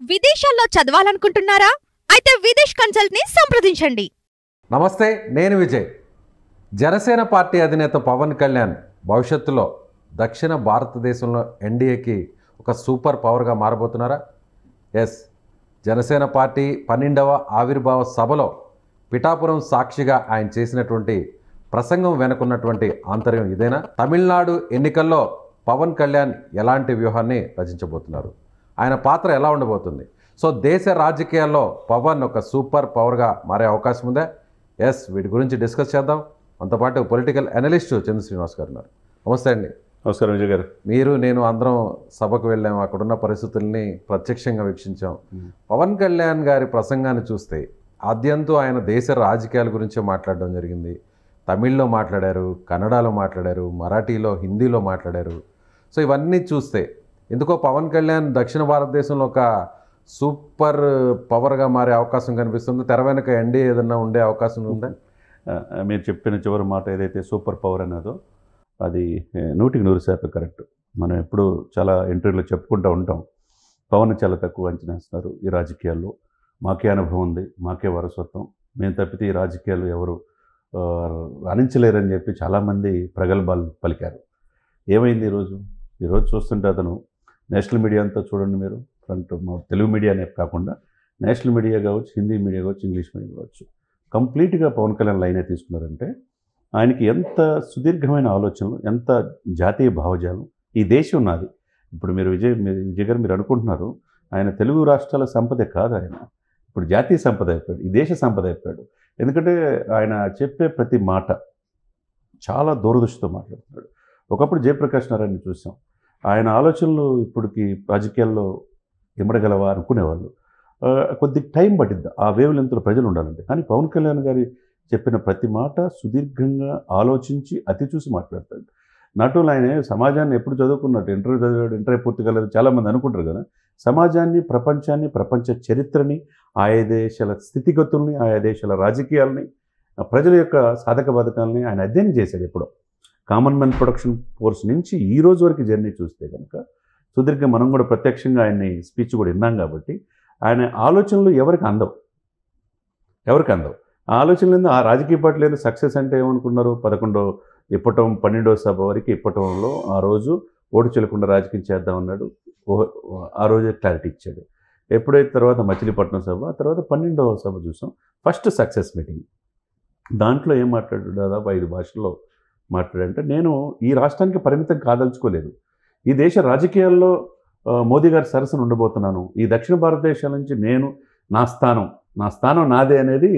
విదేశాల్లో చదవాలనుకుంటున్నారా? అయితే విదేశ్ కన్సల్ట్ ని సంప్రదించండి. నమస్తే, నేను విజయ్. జనసేన పార్టీ అధినేత పవన్ కళ్యాణ్ భవిష్యత్తులో దక్షిణ భారతదేశంలో ఎన్డీఏకి ఒక సూపర్ పవర్గా మారబోతున్నారా? ఎస్, జనసేన పార్టీ 12వ ఆవిర్భావ సభలో పిఠాపురం సాక్షిగా ఆయన చేసినటువంటి ప్రసంగం వెనుకున్నటువంటి ఆంతర్యం ఇదేనా? తమిళనాడు ఎన్నికల్లో పవన్ కళ్యాణ్ ఎలాంటి వ్యూహాన్ని రచించబోతున్నారు? ఆయన పాత్ర ఎలా ఉండబోతుంది? సో దేశ రాజకీయాల్లో పవన్ ఒక సూపర్ పవర్గా మారే అవకాశం ఉందా? ఎస్, వీటి గురించి డిస్కస్ చేద్దాం. మనతోపాటు పొలిటికల్ అనలిస్ట్ చంద్ర శ్రీనివాస్ గారు ఉన్నారు. నమస్తే అండి. నమస్కారం విజయ్ గారు. మీరు నేను అందరం సభకు వెళ్ళాము, అక్కడున్న పరిస్థితుల్ని ప్రత్యక్షంగా వీక్షించాం. పవన్ కళ్యాణ్ గారి ప్రసంగాన్ని చూస్తే ఆద్యంతో ఆయన దేశ రాజకీయాల గురించే మాట్లాడడం జరిగింది. తమిళ్లో మాట్లాడారు, కన్నడలో మాట్లాడారు, మరాఠీలో, హిందీలో మాట్లాడారు. సో ఇవన్నీ చూస్తే ఎందుకో పవన్ కళ్యాణ్ దక్షిణ భారతదేశంలో ఒక సూపర్ పవర్గా మారే అవకాశం కనిపిస్తుంది. తెర వెనుక ఎన్డీఏ ఏదన్నా ఉండే అవకాశం ఉందా? మీరు చెప్పిన చివరి మాట ఏదైతే సూపర్ పవర్ అన్నదో అది 100% కరెక్ట్. మనం ఎప్పుడు చాలా ఇంటర్వ్యూలో చెప్పుకుంటూ ఉంటాం, పవన్ చాలా తక్కువ అంచనా వేస్తున్నారు ఈ రాజకీయాల్లో, మాకే అనుభవం ఉంది, మాకే వారసత్వం, మేము తప్పితే ఈ రాజకీయాలు ఎవరు రాణించలేరని చెప్పి చాలామంది ప్రగల్భాలు పలికారు. ఏమైంది ఈరోజు చూస్తుంటే అతను నేషనల్ మీడియా అంతా చూడండి మీరు, ఫ్రంట్ తెలుగు మీడియానే కాకుండా నేషనల్ మీడియా కావచ్చు, హిందీ మీడియా కావచ్చు, ఇంగ్లీష్ మీడియా కావచ్చు, కంప్లీట్గా పవన్ కళ్యాణ్ లైనే తీసుకున్నారంటే ఆయనకి ఎంత సుదీర్ఘమైన ఆలోచనలు, ఎంత జాతీయ భావజాలం. ఈ దేశం నాది. ఇప్పుడు మీరు విజయ్ గారు మీరు అనుకుంటున్నారు ఆయన తెలుగు రాష్ట్రాల సంపద కాదు, ఆయన ఇప్పుడు జాతీయ సంపద అయిపోయాడు, ఈ దేశ సంపద అయిపోయాడు. ఎందుకంటే ఆయన చెప్పే ప్రతి మాట చాలా దూరదృష్టితో మాట్లాడుతున్నాడు. ఒకప్పుడు జయప్రకాష్ నారాయణని చూసాం, ఆయన ఆలోచనలు ఇప్పటికి రాజకీయాల్లో ఇమ్మడగలవా అనుకునేవాళ్ళు. కొద్ది టైం పట్టిద్ది ఆ వేవ్ లెంత్లో ప్రజలు ఉండాలంటే. కానీ పవన్ కళ్యాణ్ గారి చెప్పిన ప్రతి మాట సుదీర్ఘంగా ఆలోచించి అతి చూసి మాట్లాడతాడు. నటులు ఆయన సమాజాన్ని ఎప్పుడు చదువుకున్నట్టు ఇంటర్వ్యూ చదివాడు, ఇంటర్వ్యూ పూర్తి కాలేదు చాలామంది అనుకుంటారు కదా. సమాజాన్ని, ప్రపంచాన్ని, ప్రపంచ చరిత్రని, ఆయా దేశాల స్థితిగతుల్ని, ఆయా దేశాల రాజకీయాలని, ప్రజల యొక్క సాధక బాధకాలని ఆయన అధ్యయనం చేశాడు. ఎప్పుడో కామన్ మ్యాన్ ప్రొడక్షన్ ఫోర్స్ నుంచి ఈ రోజు వరకు జర్నీ చూస్తే కనుక సుదీర్ఘ మనం కూడా ప్రత్యక్షంగా ఆయన్ని స్పీచ్ కూడా విన్నాం కాబట్టి ఆయన ఆలోచనలు ఎవరికి అందవు. ఆ ఆలోచనలు ఆ రాజకీయ పార్టీలు సక్సెస్ అంటే ఏమనుకున్నారు, 12వ సభ వరకు ఇప్పటంలో ఆ రోజు ఓటు చెల్లకుండా రాజకీయం చేద్దామన్నాడు. ఆ రోజే క్లారిటీ ఇచ్చాడు. ఎప్పుడైతే తర్వాత మచిలీపట్నం సభ, తర్వాత 12వ సభ చూసాం, ఫస్ట్ సక్సెస్ మీటింగ్. దాంట్లో ఏం మాట్లాడాడు, దాదాపు 5 భాషల్లో మాట్లాడంటే నేను ఈ రాష్ట్రానికి పరిమితం కాదలుచుకోలేదు, ఈ దేశ రాజకీయాల్లో మోదీ గారి సరసన ఉండబోతున్నాను, ఈ దక్షిణ భారతదేశం నుంచి నా స్థానం నాదే అనేది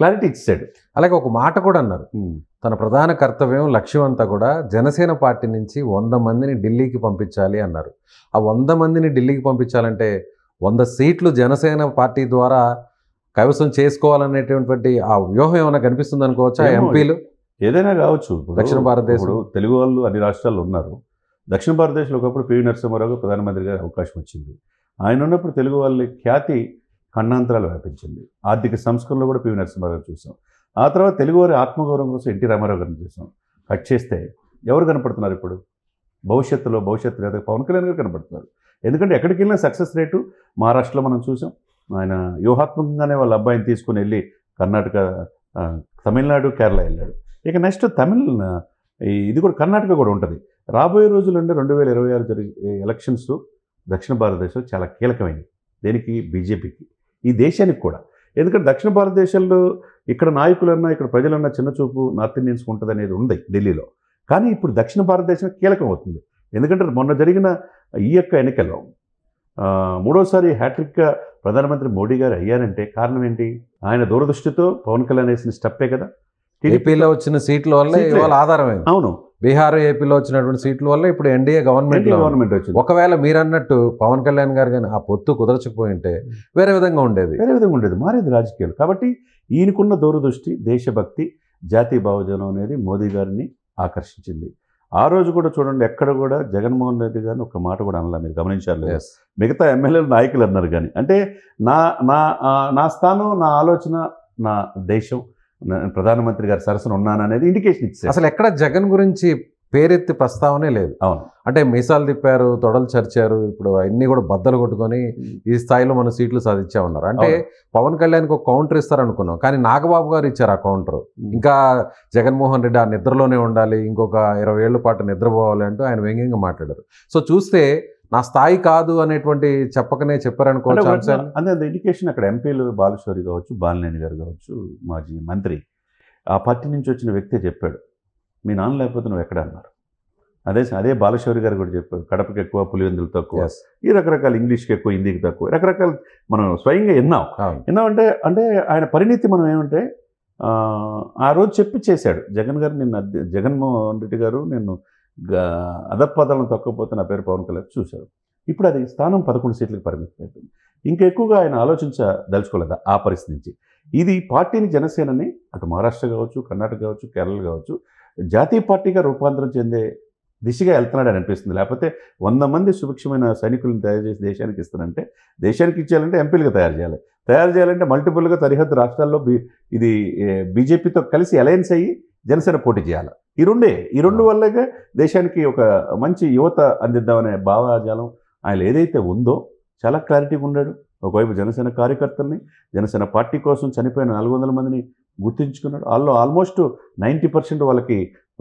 క్లారిటీ ఇచ్చాడు. అలాగే ఒక మాట కూడా అన్నారు, తన ప్రధాన కర్తవ్యం, లక్ష్యం అంతా కూడా జనసేన పార్టీ నుంచి 100 మందిని ఢిల్లీకి పంపించాలి అన్నారు. ఆ 100 మందిని ఢిల్లీకి పంపించాలంటే 100 సీట్లు జనసేన పార్టీ ద్వారా కైవసం చేసుకోవాలనేటువంటి ఆ వ్యూహం ఏమైనా కనిపిస్తుంది అనుకోవచ్చా? ఎంపీలు ఏదైనా కావచ్చు. దక్షిణ భారతదేశం తెలుగు వాళ్ళు అన్ని రాష్ట్రాల్లో ఉన్నారు. దక్షిణ భారతదేశంలో ఒకప్పుడు పివి నరసింహారావు ప్రధానమంత్రి గారి అవకాశం వచ్చింది. ఆయన ఉన్నప్పుడు తెలుగు వాళ్ళ ఖ్యాతి ఖండాంతరాలు వ్యాపించింది. ఆర్థిక సంస్కరణలో కూడా పివి నరసింహారావు చూసాం. ఆ తర్వాత తెలుగువారి ఆత్మగౌరవం కోసం ఎన్టీ రామారావు గారిని చూసాం. కట్ చేస్తే ఎవరు కనపడుతున్నారు ఇప్పుడు? భవిష్యత్తు లేదా పవన్ కళ్యాణ్ గారు కనపడుతున్నారు. ఎందుకంటే ఎక్కడికి వెళ్ళినా సక్సెస్ రేటు మహారాష్ట్రలో మనం చూసాం. ఆయన వ్యూహాత్మకంగానే వాళ్ళ అబ్బాయిని తీసుకుని వెళ్ళి కర్ణాటక, తమిళనాడు, కేరళ వెళ్ళాడు. ఇక నెక్స్ట్ ఇది కూడా కర్ణాటక కూడా ఉంటుంది. రాబోయే రోజులంటే 2026 జరిగే ఎలక్షన్స్ దక్షిణ భారతదేశం చాలా కీలకమైనవి. దేనికి? బీజేపీకి, ఈ దేశానికి కూడా. ఎందుకంటే దక్షిణ భారతదేశంలో ఇక్కడ నాయకులన్నా, ఇక్కడ ప్రజలన్నా చిన్నచూపు నార్త్ ఇండియన్స్కి ఉంటుంది అనేది ఉంది ఢిల్లీలో. కానీ ఇప్పుడు దక్షిణ భారతదేశం కీలకం అవుతుంది. ఎందుకంటే మొన్న జరిగిన ఈ యొక్క ఎన్నికల్లో 3వసారి హ్యాట్రిక్గా ప్రధానమంత్రి మోడీ గారు అయ్యారంటే కారణం ఏంటి? ఆయన దూరదృష్టితో పవన్ కళ్యాణ్ వేసిన స్టెప్పే కదా. ఏపీలో వచ్చిన సీట్ల వల్ల ఇవాళ ఆధారమైంది. అవును, బీహార్, ఏపీలో వచ్చినటువంటి సీట్ల వల్ల ఇప్పుడు ఎన్డీఏ గవర్నమెంట్ వచ్చింది. ఒకవేళ మీరు అన్నట్టు పవన్ కళ్యాణ్ గారు కానీ ఆ పొత్తు కుదరచకపోయి ఉంటే వేరే విధంగా ఉండేది, మారేది రాజకీయాలు. కాబట్టి ఈయనకున్న దూరదృష్టి, దేశభక్తి, జాతీయ భావజాలం అనేది మోదీ గారిని ఆకర్షించింది. ఆ రోజు కూడా చూడండి, ఎక్కడ కూడా జగన్మోహన్ రెడ్డి గారిని ఒక మాట కూడా అనలా, మీరు గమనించారు. మిగతా ఎమ్మెల్యేలు, నాయకులు అన్నారు కానీ, అంటే నా స్థానం, నా ఆలోచన, నా దేశం, ప్రధానమంత్రి గారి సరసన ఉన్నాను అనేది ఇండికేషన్ ఇచ్చారు. అసలు ఎక్కడ జగన్ గురించి పేరెత్తి ప్రస్తావనే లేదు. అవును. అంటే మీసాలు తిప్పారు, తొడలు చరిచారు, ఇప్పుడు అన్నీ కూడా బద్దలు కొట్టుకొని ఈ స్థాయిలో మనం సీట్లు సాధించామన్నారు. అంటే పవన్ కళ్యాణ్కి ఒక కౌంటర్ ఇస్తారనుకున్నాం, కానీ నాగబాబు గారు ఇచ్చారు ఆ కౌంటర్. ఇంకా జగన్మోహన్ రెడ్డి ఆ నిద్రలోనే ఉండాలి, ఇంకొక 20 ఏళ్ల పాటు నిద్రపోవాలి అంటూ ఆయన వ్యంగ్యంగా మాట్లాడారు. సో చూస్తే నా స్థాయి కాదు అనేటువంటి చెప్పకనే చెప్పారనుకోవచ్చు అంశాన్ని. అంటే ఇండికేషన్ అక్కడ ఎంపీలు బాలశౌరి కావచ్చు, బాలినేని గారు కావచ్చు, మాజీ మంత్రి, ఆ పార్టీ నుంచి వచ్చిన వ్యక్తే చెప్పాడు, మీ నాన్న లేకపోతే నువ్వు ఎక్కడ అన్నారు. అదే బాలశౌరి గారు కూడా చెప్పారు, కడపకి ఎక్కువ, పులివెందులు తక్కువ, ఈ రకరకాల ఇంగ్లీష్కి ఎక్కువ, హిందీకి తక్కువ, రకరకాల మనం స్వయంగా విన్నామంటే అంటే ఆయన పరిణితి మనం ఏమంటే ఆ రోజు చెప్పి చేశాడు. జగన్మోహన్ రెడ్డి గారు నిన్ను అదపదాలను తొక్కపోతే నా పేరు పవన్ కళ్యాణ్ చూశారు. ఇప్పుడు అది స్థానం 11 సీట్లకు పరిమితం అయిపోయింది. ఇంకా ఎక్కువగా ఆయన ఆలోచించదలుచుకోలేదు ఆ పరిస్థితి నుంచి. ఇది పార్టీని, జనసేనని అటు మహారాష్ట్ర కావచ్చు, కర్ణాటక కావచ్చు, కేరళ కావచ్చు, జాతీయ పార్టీగా రూపాంతరం చెందే దిశగా వెళ్తున్నాడని అనిపిస్తుంది. లేకపోతే 100 మంది సుభిక్షమైన సైనికులను తయారు చేసి దేశానికి ఇస్తానంటే, దేశానికి ఇచ్చేయాలంటే ఎంపీలుగా తయారు చేయాలంటే మల్టిపుల్గా సరిహద్దు రాష్ట్రాల్లో ఇది బీజేపీతో కలిసి అలయన్స్ అయ్యి జనసేన పోటీ చేయాలి. ఈ రెండు వల్లగా దేశానికి ఒక మంచి యువత అందిద్దామనే భావజాలం ఆయన ఏదైతే ఉందో చాలా క్లారిటీగా ఉన్నాడు. ఒకవైపు జనసేన కార్యకర్తల్ని, జనసేన పార్టీ కోసం చనిపోయిన 400 మందిని గుర్తించుకున్నాడు. వాళ్ళు ఆల్మోస్ట్ 90%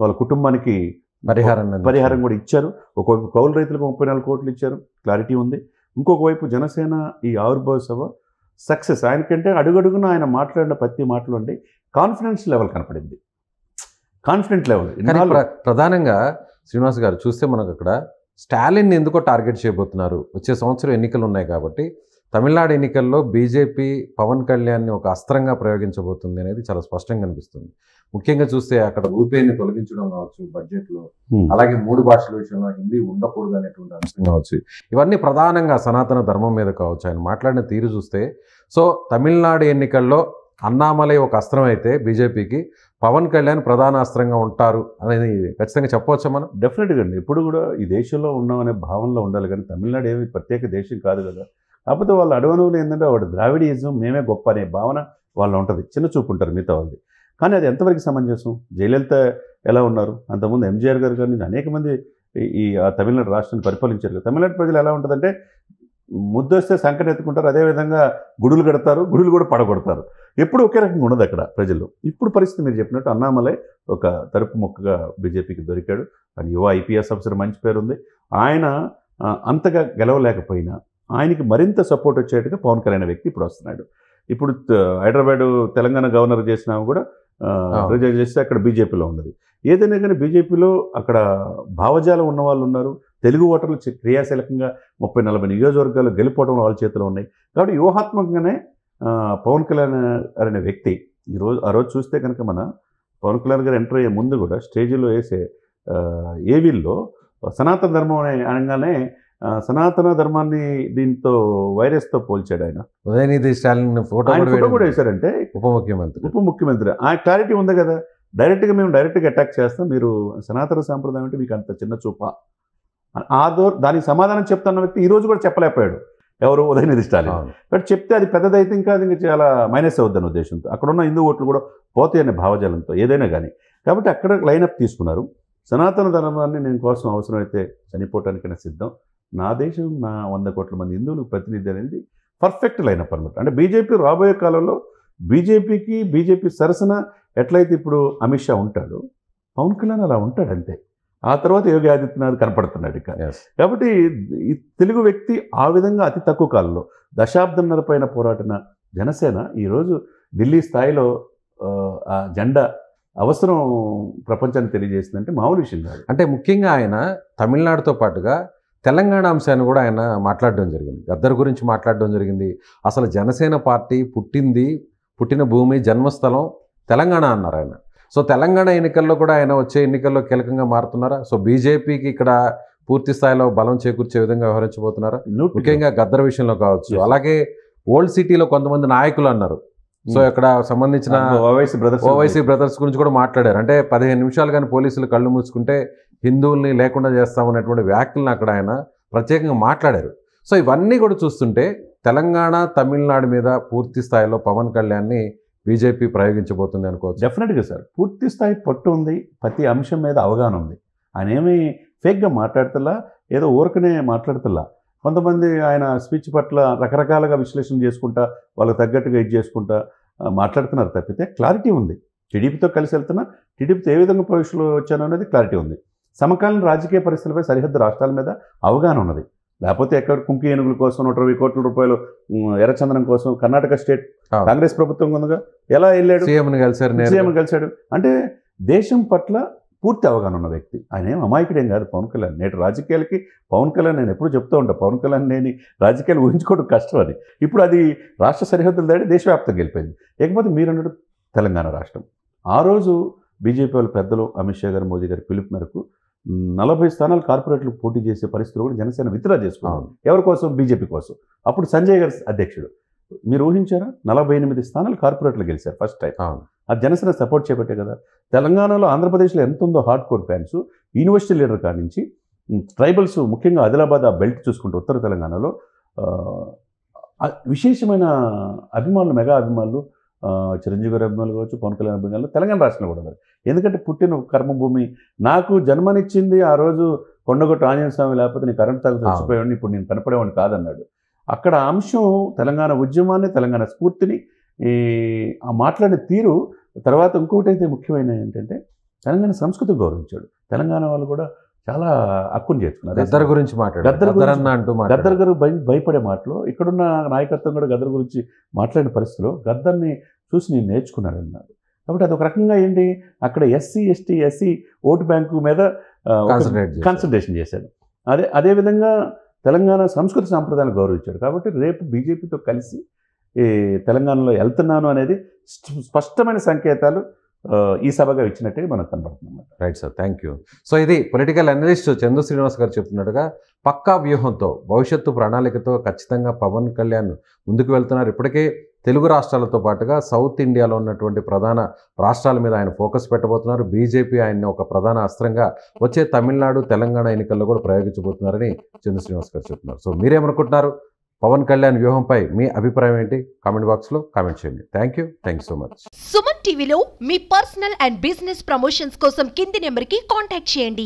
వాళ్ళ కుటుంబానికి పరిహారం కూడా ఇచ్చారు. ఒకవైపు కౌలు రైతులకు 34 కోట్లు ఇచ్చారు, క్లారిటీ ఉంది. ఇంకొక వైపు జనసేన ఈ ఆవిర్భావ సభ సక్సెస్. ఆయనకంటే అడుగడుగున ఆయన మాట్లాడిన ప్రతి మాటలు అండి కాన్ఫిడెన్స్ లెవెల్ కనపడింది. కాన్ఫిడెంట్ లెవెల్ ప్రధానంగా శ్రీనివాస్ గారు చూస్తే మనకు అక్కడ స్టాలిన్ ఎందుకో టార్గెట్ చేయబోతున్నారు. వచ్చే సంవత్సరం ఎన్నికలు ఉన్నాయి కాబట్టి తమిళనాడు ఎన్నికల్లో బీజేపీ పవన్ కళ్యాణ్ని ఒక అస్త్రంగా ప్రయోగించబోతుంది అనేది చాలా స్పష్టంగా కనిపిస్తుంది. ముఖ్యంగా చూస్తే అక్కడ రూపేని తొలగించడం కావచ్చు బడ్జెట్లో, అలాగే 3 భాషల విషయంలో హిందీ ఉండకూడదు అనేటువంటి అంశం కావచ్చు, ఇవన్నీ ప్రధానంగా సనాతన ధర్మం మీద కావచ్చు ఆయన మాట్లాడిన తీరు చూస్తే. సో తమిళనాడు ఎన్నికల్లో అన్నామలై ఒక అస్త్రం అయితే బీజేపీకి పవన్ కళ్యాణ్ ప్రధాన అస్త్రంగా ఉంటారు అనేది ఖచ్చితంగా చెప్పవచ్చా మనం? డెఫినెట్గా అండి. ఎప్పుడు కూడా ఈ దేశంలో ఉన్నామనే భావనలో ఉండాలి, కానీ తమిళనాడు ఏమి ప్రత్యేక దేశం కాదు కదా. కాకపోతే వాళ్ళ అడవనువులు ఏంటంటే వాడు ద్రావిడియిజం, మేమే గొప్ప అనే భావన వాళ్ళు ఉంటుంది, చిన్న చూపు ఉంటారు మిగతా వాళ్ళది. కానీ అది ఎంతవరకు సమంజసం? జయలలిత ఎలా ఉన్నారు, అంతకుముందు ఎంజీఆర్ గారు కానీ అనేక మంది తమిళనాడు రాష్ట్రాన్ని పరిపాలించారు కదా. తమిళనాడు ప్రజలు ఎలా ఉంటుందంటే ముద్దొస్తే సంకట ఎత్తుకుంటారు, అదేవిధంగా గుడులు కడతారు, గుడులు కూడా పడగొడతారు. ఎప్పుడు ఒకే రకంగా ఉండదు అక్కడ ప్రజలు. ఇప్పుడు పరిస్థితి మీరు చెప్పినట్టు అన్నామలై ఒక తలుపు మొక్కగా బీజేపీకి దొరికాడు. కానీ యువ ఐపీఎస్ ఆఫీసర్ మంచి పేరు ఉంది. ఆయన అంతగా గెలవలేకపోయినా ఆయనకి మరింత సపోర్ట్ వచ్చేట్టుగా పవన్ కళ్యాణ్ వ్యక్తి ఇప్పుడు వస్తున్నాడు. ఇప్పుడు హైదరాబాదు తెలంగాణ గవర్నర్ చేసినా కూడా రిజైన్ చేస్తే అక్కడ బీజేపీలో ఉన్నది. ఏదైనా కానీ బీజేపీలో అక్కడ భావజాలం ఉన్న వాళ్ళు ఉన్నారు. తెలుగు ఓటర్లు క్రియాశీలకంగా 30-40 నియోజకవర్గాలు గెలిపోవడం వాళ్ళ చేతిలో ఉన్నాయి. కాబట్టి వ్యూహాత్మకంగానే పవన్ కళ్యాణ్ అనే వ్యక్తి ఆ రోజు చూస్తే కనుక మన పవన్ కళ్యాణ్ గారు ఎంటర్ అయ్యే ముందు కూడా స్టేజీలో వేసే ఏవీల్లో సనాతన ధర్మం అనగానే సనాతన ధర్మాన్ని దీంతో వైరస్తో పోల్చాడు ఆయన. ఉదయనిధి స్టాలిన్ ఫోటో కూడా వేశారంటే ఉప ముఖ్యమంత్రి ఆ క్లారిటీ ఉంది కదా. మేము డైరెక్ట్గా అటాక్ చేస్తాం, మీరు సనాతన సాంప్రదాయం అంటే మీకు అంత చిన్న చూప దానికి సమాధానం చెప్తున్న వ్యక్తి ఈ రోజు కూడా చెప్పలేకపోయాడు. ఎవరు? ఉదయనిధి స్టాలిన్. బట్ చెప్తే అది పెద్దదైతే ఇంకా అది చాలా మైనస్ అవుద్దనే ఉద్దేశంతో అక్కడ ఉన్న హిందూ ఓట్లు కూడా పోతాయి అనే భావజాలంతో ఏదైనా కానీ. కాబట్టి అక్కడ లైనప్ తీసుకున్నారు. సనాతన ధర్మాన్ని నేను కోసం అవసరమైతే చనిపోవటానికైనా సిద్ధం, నా దేశం నా 100 కోట్ల మంది హిందువులకు ప్రతినిధి అనేది పర్ఫెక్ట్ లైనప్ అనమాట. అంటే బీజేపీ రాబోయే కాలంలో బీజేపీ సరసన ఎట్లయితే ఇప్పుడు అమిత్ షా ఉంటాడు, పవన్ కళ్యాణ్ అలా ఉంటాడు అంతే. ఆ తర్వాత యోగి ఆదిత్యనాథ్ కనపడుతున్నాడు ఇక. కాబట్టి ఈ తెలుగు వ్యక్తి ఆ విధంగా అతి తక్కువ కాలంలో దశాబ్దంన్నర పైన పోరాడిన జనసేన ఈరోజు ఢిల్లీ స్థాయిలో ఆ జెండా అవసరం ప్రపంచానికి తెలియజేసిందంటే మామూలు విషయం కాదు. అంటే ముఖ్యంగా ఆయన తమిళనాడుతో పాటుగా తెలంగాణ అంశాన్ని కూడా ఆయన మాట్లాడడం జరిగింది, గద్దర్ గురించి మాట్లాడడం జరిగింది. అసలు జనసేన పార్టీ పుట్టిన భూమి జన్మస్థలం తెలంగాణ అన్నారు ఆయన. సో తెలంగాణ ఎన్నికల్లో కూడా ఆయన వచ్చే ఎన్నికల్లో కీలకంగా మారుతున్నారా? సో బీజేపీకి ఇక్కడ పూర్తి స్థాయిలో బలం చేకూర్చే విధంగా వ్యవహరించబోతున్నారా? ముఖ్యంగా గద్దర్ విషయంలో కావచ్చు. అలాగే ఓల్డ్ సిటీలో కొంతమంది నాయకులు అన్నారు. సో ఇక్కడ సంబంధించిన ఓవైసీ బ్రదర్స్ గురించి కూడా మాట్లాడారు. అంటే 15 నిమిషాలు కానీ పోలీసులు కళ్ళు మూసుకుంటే హిందువుల్ని లేకుండా చేస్తామనేటువంటి వ్యాఖ్యలను అక్కడ ఆయన ప్రత్యేకంగా మాట్లాడారు. సో ఇవన్నీ కూడా చూస్తుంటే తెలంగాణ తమిళనాడు మీద పూర్తి స్థాయిలో పవన్ కళ్యాణ్ని బీజేపీ ప్రయోగించబోతుంది అనుకోవచ్చు. డెఫినెట్గా సార్, పూర్తి స్థాయి పట్టు ఉంది, ప్రతి అంశం మీద అవగాహన ఉంది. ఆయన ఏమీ ఫేక్గా మాట్లాడుతలా, ఏదో ఊరకనే మాట్లాడుతలా. కొంతమంది ఆయన స్పీచ్ పట్ల రకరకాలుగా విశ్లేషణ చేసుకుంటా, వాళ్ళకి తగ్గట్టుగా ఇది చేసుకుంటా మాట్లాడుతున్నారు తప్పితే క్లారిటీ ఉంది. టీడీపీతో కలిసి వెళ్తున్నా, టీడీపీతో ఏ విధంగా పొజిషన్లో వచ్చాను అనేది క్లారిటీ ఉంది. సమకాలీన రాజకీయ పరిస్థితులపై సరిహద్దు రాష్ట్రాల మీద అవగాహన ఉన్నది. లేకపోతే ఎక్కడ కుంకి ఏనుగుల కోసం 120 కోట్ల రూపాయలు ఎర్రచందనం కోసం కర్ణాటక స్టేట్ కాంగ్రెస్ ప్రభుత్వం ఉందిగా, ఎలా వెళ్ళాడు? సీఎం కలిశాడు. అంటే దేశం పట్ల పూర్తి అవగాహన ఉన్న వ్యక్తి. ఆయన ఏం అమాయకుడేం కాదు పవన్ కళ్యాణ్. నేటి రాజకీయాలకి పవన్ కళ్యాణ్, నేను ఎప్పుడు చెప్తూ ఉంటాను, పవన్ కళ్యాణ్ లేని రాజకీయాలు ఊహించుకోవడం కష్టం అని. ఇప్పుడు అది రాష్ట్ర సరిహద్దులు దాటి దేశవ్యాప్తంగా వెళ్ళిపోయింది. లేకపోతే మీరన్నట్టు తెలంగాణ రాష్ట్రం ఆ రోజు బీజేపీ వాళ్ళ పెద్దలు అమిత్ షా గారు, మోదీ గారి పిలుపు మేరకు 40 స్థానాలు కార్పొరేట్లు పోటీ చేసే పరిస్థితులు కూడా జనసేన విత్డ్రా చేసుకున్నాం. ఎవరి కోసం? బీజేపీ కోసం. అప్పుడు సంజయ్ గారు అధ్యక్షుడు. మీరు ఊహించారా? 48 స్థానాలు కార్పొరేట్లు గెలిచారు ఫస్ట్ టైం. అది జనసేన సపోర్ట్ చేపట్టే కదా. తెలంగాణలో, ఆంధ్రప్రదేశ్లో ఎంత ఉందో hard core fans, university leader కాడి నుంచి ట్రైబల్స్, ముఖ్యంగా ఆదిలాబాద్ ఆ బెల్ట్ చూసుకుంటే ఉత్తర తెలంగాణలో విశేషమైన అభిమానులు, మెగా అభిమానులు, చిరంజీవి గారి అభిమానులు కావచ్చు, పవన్ కళ్యాణ్ అభిమానులు తెలంగాణ రాష్ట్రంలో కూడా ఉన్నారు. ఎందుకంటే పుట్టిన కర్మభూమి, నాకు జన్మనిచ్చింది ఆ రోజు కొండగొట్టు ఆంజనేయ స్వామి, లేకపోతే నీ కరెంట్ తాగు చచ్చిపోయేవాడిని, ఇప్పుడు నేను కనపడేవాడిని కాదన్నాడు. అక్కడ అంశం తెలంగాణ ఉద్యమాన్ని, తెలంగాణ స్ఫూర్తిని, ఆ మాట్లాడిన తీరు. తర్వాత ఇంకొకటి అయితే ముఖ్యమైన ఏంటంటే తెలంగాణ సంస్కృతి గౌరవించాడు. తెలంగాణ వాళ్ళు కూడా చాలా హక్కుని చేర్చుకున్నారు. గద్దర్ గురించి గద్దర్ గారు భయపడే మాటలు, ఇక్కడున్న నాయకత్వం కూడా గద్దర్ గురించి మాట్లాడిన పరిస్థితిలో గద్దర్ని చూసి నేను నేర్చుకున్నాడు అన్నారు. కాబట్టి అదొక రకంగా ఏంటి, అక్కడ SC, ST, SC vote bank మీద కాన్సన్ట్రేషన్ చేశాడు. అదేవిధంగా తెలంగాణ సంస్కృతి సాంప్రదాయాలు గౌరవించాడు. కాబట్టి రేపు బీజేపీతో కలిసి తెలంగాణలో వెళ్తున్నాను అనేది స్పష్టమైన సంకేతాలు ఈ సభగా ఇచ్చినట్టుగా మనకు కనబడుతుంది. Right sir, thank you. So ఇది పొలిటికల్ అనలిస్ట్ చందు శ్రీనివాస్ గారు చెప్తున్నట్టుగా పక్కా వ్యూహంతో, భవిష్యత్తు ప్రణాళికతో ఖచ్చితంగా పవన్ కళ్యాణ్ ముందుకు వెళ్తున్నారు. ఇప్పటికే తెలుగు రాష్ట్రాలతో పాటుగా సౌత్ ఇండియాలో ఉన్నటువంటి ప్రధాన రాష్ట్రాల మీద ఆయన ఫోకస్ పెట్టబోతున్నారు. బీజేపీ ఆయన్ని ఒక ప్రధాన అస్త్రంగా వచ్చే తమిళనాడు, తెలంగాణ ఎన్నికల్లో కూడా ప్రయోగించబోతున్నారని చందు శ్రీనివాస్ గారు చెప్తున్నారు. సో మీరేమనుకుంటున్నారు? పవన్ కళ్యాణ్ వ్యూహంపై మీ అభిప్రాయం ఏంటి? కామెంట్ బాక్స్లో కామెంట్ చేయండి. Thank you so much. Suman టీవీలో మీ పర్సనల్ అండ్ బిజినెస్ ప్రమోషన్స్ కోసం కింది నెంబర్కి కాంటాక్ట్ చేయండి.